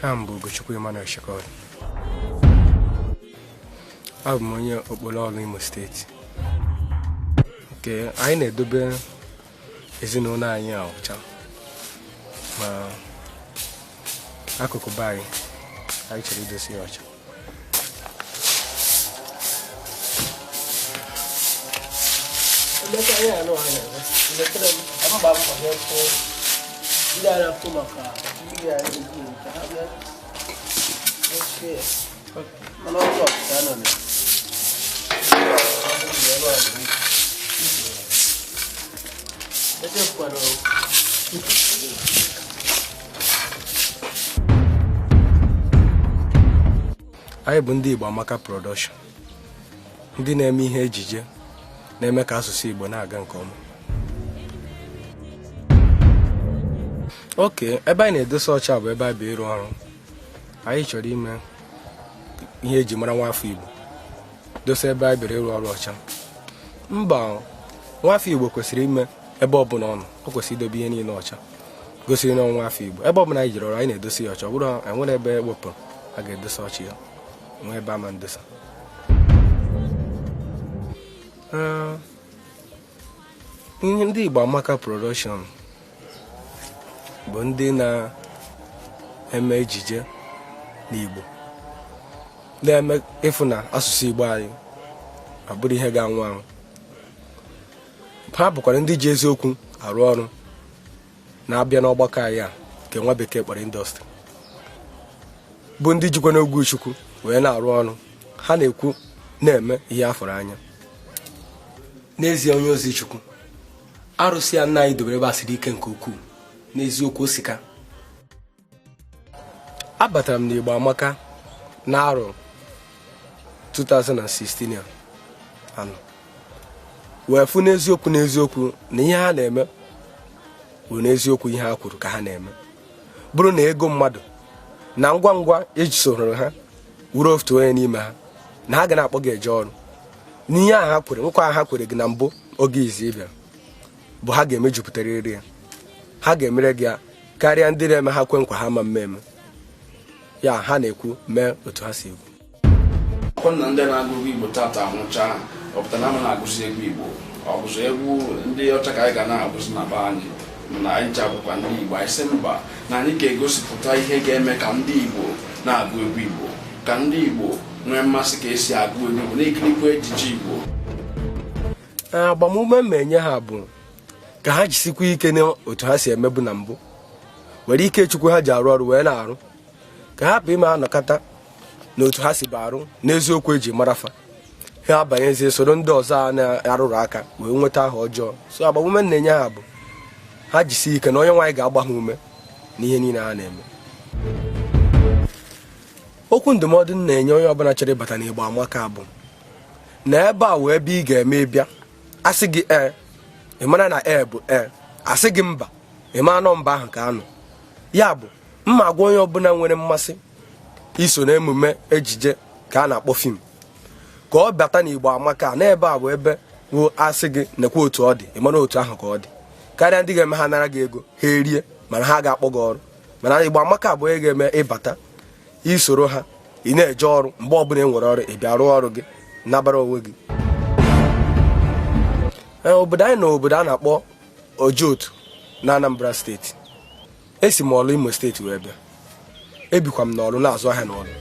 Chikaodi Ugochukwu. Abụ m onye okporo Imo steeti. Nke anyị na-edobe ezinụlọ anyị ọcha. Ma akụkụ be anyị chọrọ idosi ya ọcha. Anyị bụ ndị Igbo AMAKA production, ndị na-eme ihe ejije na-eme ka asụsụ Igbo na-aga nke ọma. Oke, ebe anyị na-edosa ọcha bụ ebe a bụ ịrụ ọrụ. Anyị chọrọ ime ihe eji mara nwafọ Igbo, dosa ebe anyị bịara ịrụ ọrụ ọcha. Mba, nwafọ Igbo kwesịrị ime ebe ọbụla ọ nọ, o kwesịrị idobe ihe niile ọcha, gosiri na nwafọ Igbo. Ebe ọbụla anyị jiri ọrụ anyị na-edosa ya ọcha, ọ bụrụ enwere ebe ewepụrụ a ga-edosa ọcha ya, nwe ebe ama ndosa. Ihe ndị Igbo AMAKA production bụ ndị na-eme ejije n'Igbo, na-eme ịfụ na asụsụ Igbo anyị abụrụ ihe ga-anwụ anwụ. Ha bụkwara ndị ji eziokwu arụ ọrụ na-abịa n'ọgbakọ anyị a nke nwa bekee kpọrọ indọstrị, bụ ndị jikwa n'ogwu Chukwu wee na-arụ ọrụ. Ha na-ekwu na-eme ihe a fọrọ anya. N'ezie, onye ozi Chukwu, arụsị ya nna anyị dobere ebe a siri ike nke ukwuu, n'eziokwu osika. Abatara m n'Igbo AMAKA n'arọ 2016 ya anọ, wee fụ n'eziokwu na ihe ha na-eme bụ n'eziokwu ihe ha kwuru ka ha na-eme. Bụrụ na ego mmadụ na ngwa eji soro ha wuru otu onye n'ime ha, na ha ga na-akpọ gị eje ọrụ n'ihe ahụ ha kwere, nkwa ha kwere gị na mbụ oge izi ịbịa, bụ ha ga-emejupụtara iri ya. Ha ga-emere gị ya karịa ndị na-eme ha kwe nkwa ha ma mmemme ya. Ha na-ekwu mee otu ha si ekwu. Na ndị na-agụ Igbo tata ahụcha ọpụta na ama na-agụzi egwu Igbo, ọ bụzi egwu ndị ọcha ka anyị ga na-agụzi na be anyị, na anyị chabụkwa ndị Igbo. Anyị sị mba, na anyị ga-egosipụta ihe ga-eme ka ndị Igbo na-agụ egwu Igbo, ka ndị Igbo nwee mmasị ka esi agụ egwu Igbo, na-ekirikwa ejije Igbo. Agbamume m enye ha bụ ka ha jisikwa ike n'otu ha si emebu na mbụ, were ike Chukwu ha ji arụ ọrụ wee na-arụ, ka ha hapụ ime anọkata n'otu ha si bụ arụ n'eziokwu eji marafa. Ha abanyezie soro ndị ọzọ a na-arụrụ aka wee nweta aha ọjọọ. So agbamume na-enye ha bụ ha jisi ike na onye nwaanyị ga-agba ha ume n'ihe niile ha na-eme. Okwu ndụmọdụ na-enye onye ọbụla chọrọ ịbata n'Igbo AMAKA bụ na ebe a wee ebe ị ga-eme ịbịa, asị gị ị mara na bụ asị gị mba, ị ma anọ mba ahụ ka anọ. Ya bụ mma agwa onye ọbụla nwere mmasị iso na emume ejije ka a na-akpọ fim ka ọ bata n'Igbo AMAKA. N'ebe a bụ ebe bụ asị gị nekwa otu ọ dị, ị mara otu ahụ ka ọ dị, karịa ndị ga-eme ha nara gị ego ha erie mana ha ga-akpọ gị ọrụ. Mana Igbo AMAKA bụ onye ga-eme ịbata isoro ha, ị na-eje ọrụ, mgbe ọbụla ị nwere ọrụ ị bịa rụọ ọrụ gị, nabara onwe gị. Obodo anyị na obodo a na-akpọ Ojotu na Anambra steeti. Esi m ọrụ Imo steeti wee bịa, ebikwa m n'ọrụ na-azụ ahịa n'ọrụ.